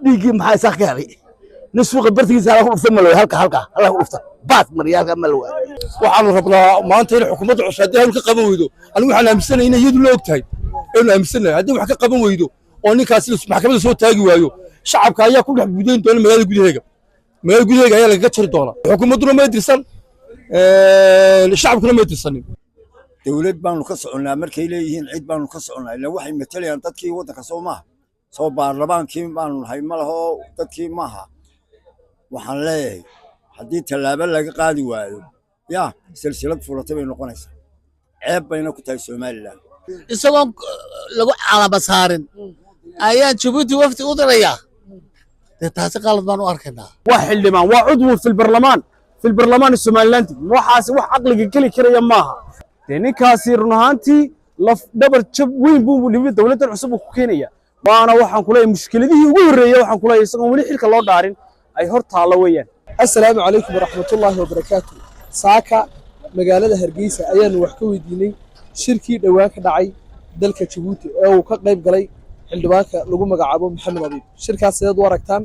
dhiiggii maxaa isaa ka helay nin suuqa bartigiisa hala ku dhufta ma halka hala ku dhufta baas mariyaalka ma loo waxaan rabnaa maanta in xukuumadda cusub haddii hawl ka qaban weydo anigu waxaan aaminsanahay inay iyadu la og tahay aynu aaminsanahay haddii wax ka qaban weydo oo ninkaasi maxkamadda soo taagi waayo shacabka ayaa ku dhex gudayn doona magaalada gudaheega ayaa lagaga jari doonaa xukuumadduna may dirsan shacabkuna may dirsanin dawlad baanu ka soconnaa markay leeyihiin cid baanu ka soconnaa ilaa waxay matalayaan dadkii waddanka soo maaha soo baarlamaankii baanu nahay ma laho dadkii maaha waxaan leeyahay haddii tallaabo laga qaadi waayo yaa silsilad fulatay bay noqonaysaa ceeb bayna ku tahay somalilan isagoon lagu calaba saarin ayaan jabuuti wafdi u dirayaa dee taasi qalad baan u arkaynaa waa xildhibaan waa cudwi في البرلمان السوماليلاندي waxaasi wax aqliga kali karaya maaha dee ninkaasi run ahaantii laf dhabar jab weyn buu libida dawladda cusub ku keenaya waana waxaan ku leeyahay mushkiladihii ugu horeeyay waxaan ku leeyahay isagoon wali xilka loo dhaarin ay hor taalo weeyaan assalaamu calaykum waraxmatullaahi wabarakaatu saaka magaalada hargeysa ayaanu wax ka weydiinay shirkii dhawaan ka dhacay dalka Djibouti ee uu ka qayb galay xildhibaanka lagu magacaabo Maxamed Abiib shirkaas sidoo aragtaan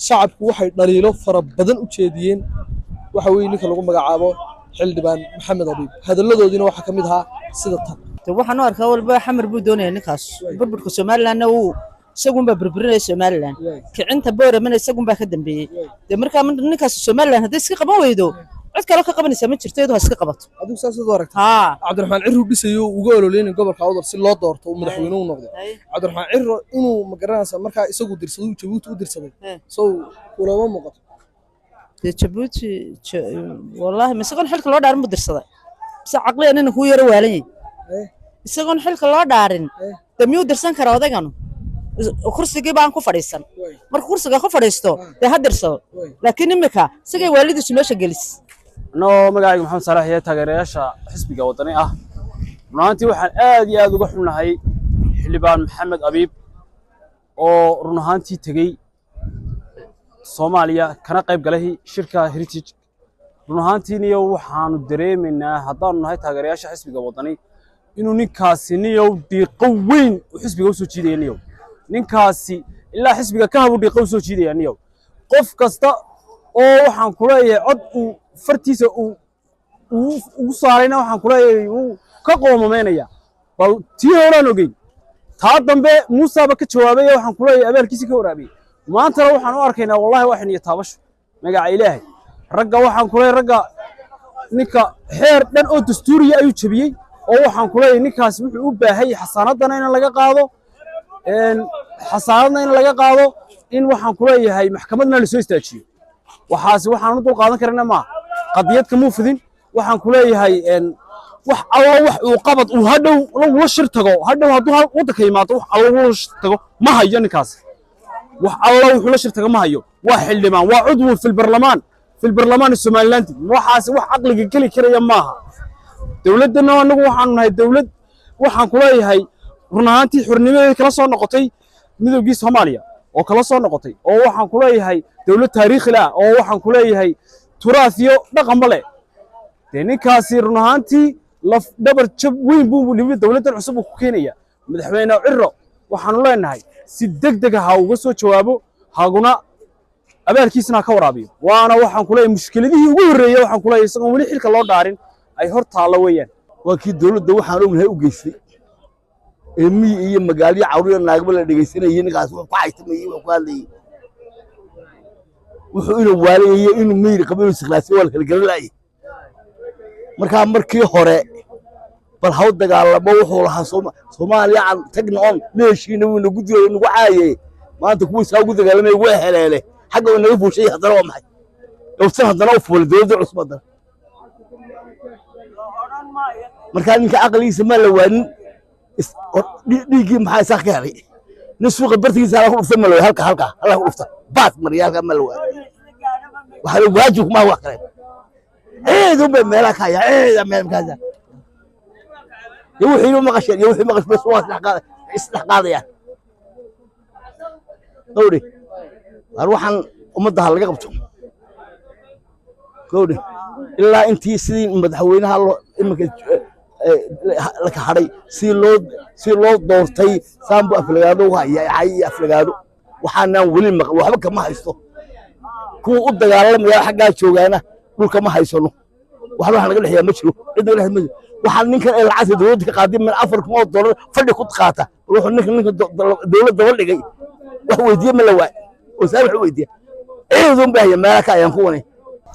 shacabku waxay dhaliilo fara badan u jeediyeen waxa weeye ninka lagu magacaabo xildhibaan Maxamed Abiib hadaladoodina waxa kamid ahaa sida tan waxaan u arkaa walba xamar buu doonayaa ninkaas burburka Soomaaliland uu isagun baa burburinaya Soomaaliland kicinta boorama isagun baa ka dambeeyay de marka ninkaas Soomaaliland hadii iska qaban weydo cid kale ka qabanaysa ma jirto iyadoo iska qabato adigu saas u aragtaa Cabdiraxmaan Cirro dhisayo uga ololeeyay gobolka Awdal si loo doorto uu madaxweyne u noqdo Cabdiraxmaan Cirro inuu ma garanaysa marka isagu dirsado Djibouti u dirsaday soo kulaba muuqato Djibouti wallahi isagoon xilka loo dhaarin buu dirsaday si caqli ah inuu ku yaro waalan isagoon xilka loo dhaarin damiyuu dirsan kara odaganu kursigii baan ku fadhiisan marka kursiga ku fadhiisto de hadirsado laakiin imika sigay waalidiisu meesha gelis anoo magacayga maxamed saalax iyo taageerayaasha xisbiga wadani ah runtii waxaan aad iyo aad uga xunnahay xildhibaan Maxamed Abiib oo run ahaantii tagay Soomaaliya kana qayb galay shirka Heritage run ahaantii waxaanu dareemaynaa haddaan nahay taageerayaasha xisbiga wadani inuu ninkaasi diiqo weyn u xisbiga u soo jiidayo ninkaasi ilaa xisbiga ka habu dhiiqo soo jiidayaniyo qof kasta oo waxaan ku leeyahay cod uu fartiisa uu saarayna waxaan ku leeyahay uu ka qoomameynaya bal tii horaan ogeyn taa dambe Muuse ba ka jawaabay waxaan ku leeyahay abaalkiisa ka waraabay maanta waxaan u arkaynaa wallahi waxaan iyo taabasho magaca Ilaahay ragga waxaan ku leeyahay ragga ninka xeer dhan oo dastuuriya ayuu jabiyay oo waxaan ku leeyahay ninkaasi wuxuu u baahay xasaanadana in laga qaado xasaanadna in laga qaado in waxaan ku leeyahay maxkamadna la soo istaajiyo waxaan u dul qaadan karnaa ma qadiyad ka muufidin waxaan ku leeyahay wax alla wax uu qabad uu hadhow lagu shir tago hadhow hadduu waddanka yimaado wax alla lagu shir tago ma hayo ninkaas wax alla wuxuu la shir tago ma hayo waa xildhibaan waa cudwi في البرلمان السوماليلاندي waxaasi wax aqliga kali karaya maaha dawladana anagu waxaan nahay dawlad waxaan ku leeyahay run ahaantii xurnimadeeda kala soo noqotay midowgii Soomaaliya oo kala soo noqotay oo waxaan ku leeyahay dawlad taariikhi ah oo waxaan ku leeyahay turaasiyo dhaqan bale ninkaasi run ahaantii laf dhabar jab weyn buu libida dawladda cusub ku keenaya madaxweyne Cirro waxaan leenahay si degdeg ah uga soo jawaabo haguna abaalkiisna ka waraabiyo waana waxaan ku leeyahay mushkiladihii ugu horeeyay waxaan ku leeyahay isagoon wali xilka loo dhaarin ay hor taalo weeyaan waa kii dawladda waxaan ognahay u geystay emi iyo magaaliyo cawriyo naagba la dhageysanayay ninkaas wax ku haystamayay wax ku hadlayay wuxuu inuu waaleeyay inuu miyir qabin islaasiyo wal kala galay marka markii hore bal haw dagaalamo wuxuu lahaa Soomaaliya aan tagna on leeshiina wuu nagu diiday nagu caayay maanta kuwa isaa ugu dagaalamay way heleele xagga uu naga buushay hadana waa maxay dowsan hadana u fuulay dawladda cusub hadana marka ninka aqligiisa ma la waanin dhiiggii maxaa isaa ka helay nin suuqa bartigiisa hala ku dhufta ma loo halka hala ku dhufta baas mariyaalka ma la waanin waxa la waajib ma wax kale eedo be meelaha ka yaa meel kaasa يوحي له مقشر يوحي مقش بس واحد استحقاضيا دوري اروح عن امضها لقى قبته كودي الا انتي سيدين مدحوينها امك لك حري سي لو دورتي سامبو افلغادو هي افلغادو waxaanaan weli maqal waxba kama haysto kuwa u dagaalamaya xaggaa joogaana dhulka ma haysano waxba waxa naga dhexeeya ma jiro cid naga dhexeeya ma jiro waxaan ninkan ay lacagta dowladda ka qaaday min $4,000 fadhi ku qaata wuxuu ninka dowladda daba dhigay wax weydiiye ma la waay wasaar wax weydiiye ciidan baahiya meelaka ayaan ku wanay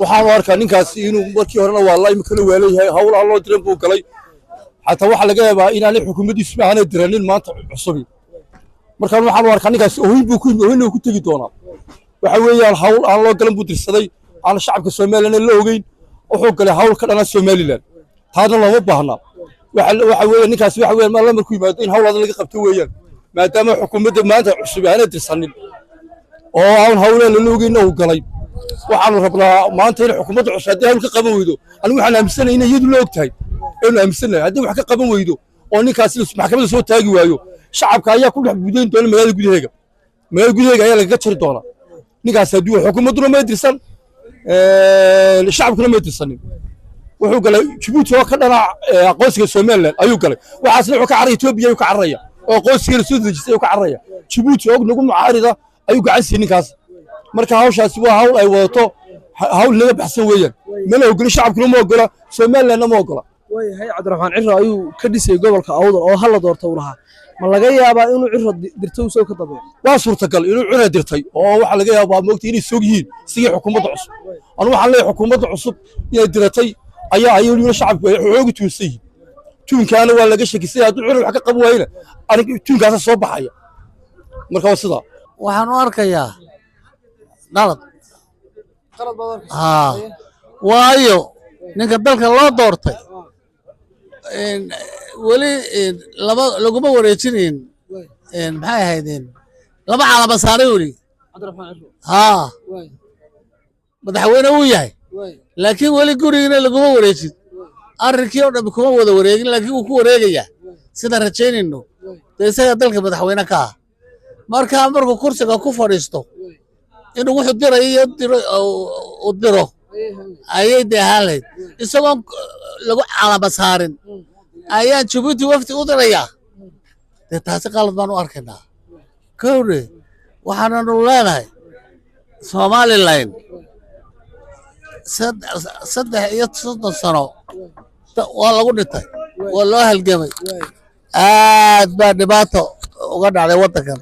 waxaan u arkaa ninkaasi inuu markii horena waa la imika la weelayahay hawlaha loo diran buu galay xataa waxa laga yaabaa inaanay xukuumaddiisu aanay diranin maanta cusubi markaan waxaan u arkaa ninkaasi oohin buu ku tegi doonaa waxa weeyaan hawl aan loo galan buu dirsaday aan shacabka Soomaaliland la ogeyn wuxuu galay hawl ka dhana Soomaaliland taadna looma baahna waxa weeyaan ninkaasi waxa weeyaan ma la markuu yimaado in hawlaha laga qabto weeyaan maadaama xukuumadda maanta cusub aanay dirsanin oo aan hawlaha la ogeyn uu galay waxaan rabnaa maanta in xukuumadda cusub haddii hawl ka qaban weydo anigu waxaan aaminsanahay in iyadu la ogtahay inuu aaminsanahay haddii wax ka qaban weydo oo ninkaasi maxkamadda soo taagi waayo shacabka ayaa ku dhex gudayn doona magaalada gudaheega ayaa lagaga jiri doonaa ninkaas haddii xukuumadduna ma dirsan shacabkuna ma dirsanin wuxuu galay Djibouti oo ka dhana aqoonsiga Soomaaliland ayuu galay waxaasna wuxuu ka carray Itoobiya ayuu ka carraya oo aqoonsiga soo dejisay ayuu ka carraya Djibouti oo nagu mucaarida ayuu gacan siiyay ninkaas marka hawshaasi waa hawl ay wadato hawl laga baxsan weeyaan mana ogolin shacabkuna ma ogola Soomaalilandna ma ogola waayahay Cabdiraxmaan Ciro ayuu ka dhisay gobolka Awdal oo hal la doorto u lahaa ma laga yaabaa inuu Ciro dirtay uu soo ka dabeeyo waa suurtagal inuu Ciro dirtay oo waxa laga yaabaa moogtay inay soo yihiin sidii xukuumadda cusub anu waxaan leeyahay xukuumadda cusub inay diratay ayaa ayuu shacabku xoog tuusay tuunkaana waa laga shakisay hadduu Ciro wax ka qabo waayna aniga tuunkaas soo baxaya marka waa sida waxaan u arkayaa qalad badan waayo ninka dalka loo doortay weli laguma wareejinayn maxay ahaydeen laba calama saaray weli Cabdiraxmaan Ciro madaxweyne uu yahay laakiin weli gurigiina laguma wareejin arrinkii oo dhan kuma wada wareegin laakiin wuu ku wareegayaa sida rajaynayno dee isaga dalka madaxweyne ka ah markuu kursiga ku fadhiisto inuu wuxuu diro ayay dee ahaan lahayd isagoon lagu calama saarin ayaan Djibouti wafdi u dirayaa dee taasi qalad baan u arkaynaa kowre waxaananu leenahay Somaliland 3 sano waa lagu dhintay waa loo halgamay aad baa dhibaato uga dhacday waddankan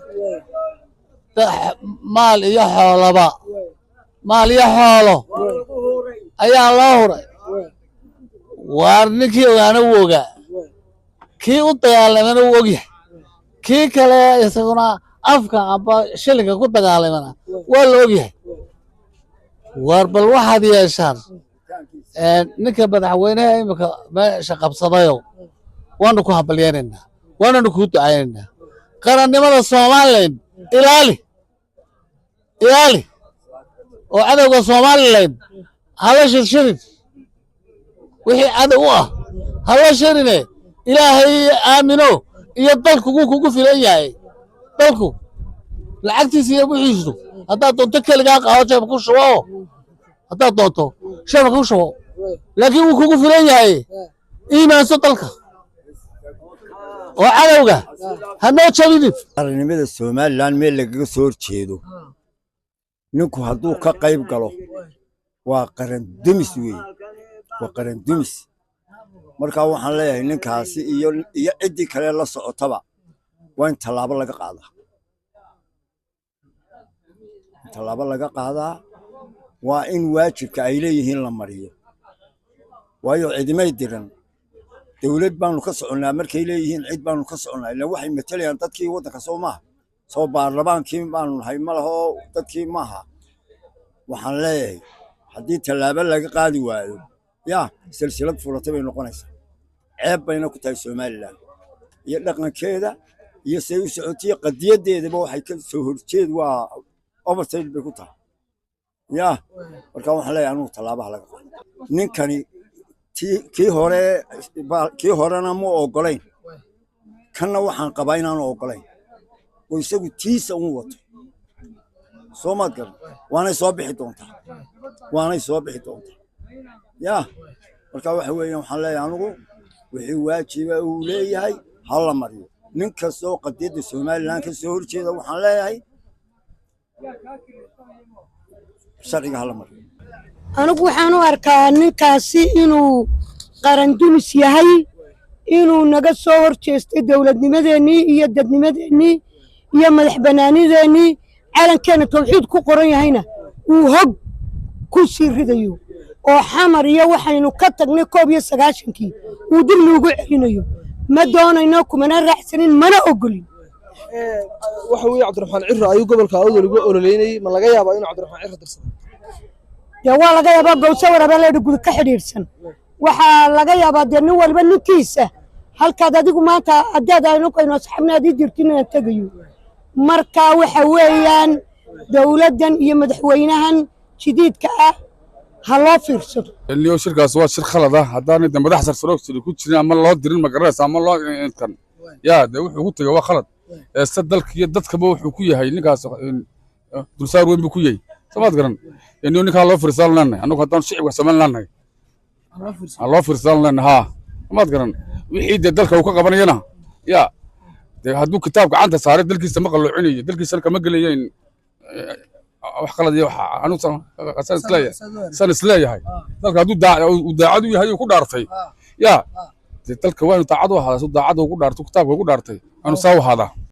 maal iyo xoolo ayaa loo huray waar ninkii ogaana wuu ogaa kii u dagaalamana wuu ogyahay kii kale isaguna afka amba shilinka ku dagaalamana waa la ogyahay waar bal waxaad yeeshaan ninka madaxweynaha imika meesha qabsadayo waanu ku hambalyaynaynaa waananu kuu ducaynaynaa qarannimada Somaliland ilaali oo cadowga Somaliland hala shirin wixii cadow u ah hala shirine ilaahay aamino iyo dalku kugu filan yahay dalku lacagtiisa iyo wixiisu haddaad doonto keligaa qaado jeebka ku shubo haddaad doonto jeebka ku shubo laakiin wuu kugu filan yahay iimaanso dalka oo cadowga hanoo jabinin qarannimada Soomaaliland meel lagaga soo horjeedo ninku hadduu ka qayb galo waa qaran dumis weey waa qaran dumis marka waxaan leeyahay ninkaasi iyo ciddii kale la socotaba waa in tallaabo laga qaadaa waa in waajibka ay leeyihiin la mariyo waayo cidimay diran dawlad baanu ka soconnaa markay leeyihiin cid baanu ka soconnaa ilaa waxay matalayaan dadkii waddanka soo maaha soo baarlamaankii baanu nahay ma laho dadkii maaha waxaan leeyahay haddii tallaabo laga qaadi waayo yaa silsilad fulatay bay noqonaysaa ceeb bayna ku tahay Somaliland iyo dhaqankeeda iyo say u socotiyo qadiyadeedaba waxay ka soo horjeed waa oversight bay ku tahay yaa marka waxaan leeyahay anigu tallaabaha laga qaado ninkani kii horena ma ogolayn kanna waxaan qabaa inaanu ogolayn oo isagu tiisa uu wato soo maad garan waanay soo bixi doontaa yaa marka waxa weeyaan waxaan leeyahay anigu wixii waajiba uu leeyahay ha la mariyo nin kastoo qadiyadda Somaliland ka soo horjeeda waxaan leeyahay sharciga hala mar anigu waxaan u arkaa ninkaasi inuu qaran dumis yahay inuu naga soo horjeestay dowladnimadeennii iyo dadnimadeennii iyo madax bannaanideennii calankeena tawxiid ku qoran yahayna uu hog ku sii ridayo oo xamar iyo waxaynu ka tagnay 1991 uu dib loogu celinayo ma doonayno kumana raacsanin mana ogolin waxa weeye cabdiraxmaan cirro ayuu gobolka awdal ugu ololeynayay ma laga yaabaa inuu cabdiraxmaan cirro dirsado dee waa laga yaabaa gowso warabeeleedha gud ka xidhiidhsan waxaa laga yaabaa dee nin walba ninkiisa halkaad adigu maanta haddaad aynu qayno asxaabnaad ii jirtin inaan tegayo marka waxa weeyaan dowladdan iyo madaxweynahan jadiidka ah ha loo fiirsado niyo shirkaas waa shir khalad ah haddaanay de madax sarsaroogtiri ku jirin ama loo dirin magaranaysa ama loo intan yaa de wuxuu ku tegay waa khalad se dalka iyo dadkaba wuxuu ku yahay ninkaas dulsaar weyn buu ku yahay samaad garan niyo ninkaa loo fiirsan leenahay annagu haddaan shicibka samayn leenahay loo fiirsan leenahay haa samaad garan wixii dee dalka uu ka qabanayana yaa de hadduu kitaab gacanta saaray dalkiisa ma qalloocinayo dalkiisana kama gelayayn wax qalad iyo anu san isleeyahay dalka hadduu daacad u yahay uu ku dhaartay yaa dalka waa inu daacad u ahaada su daacad ugu dhaarto kitaabka ugu dhaartay anu saa u ahaadaa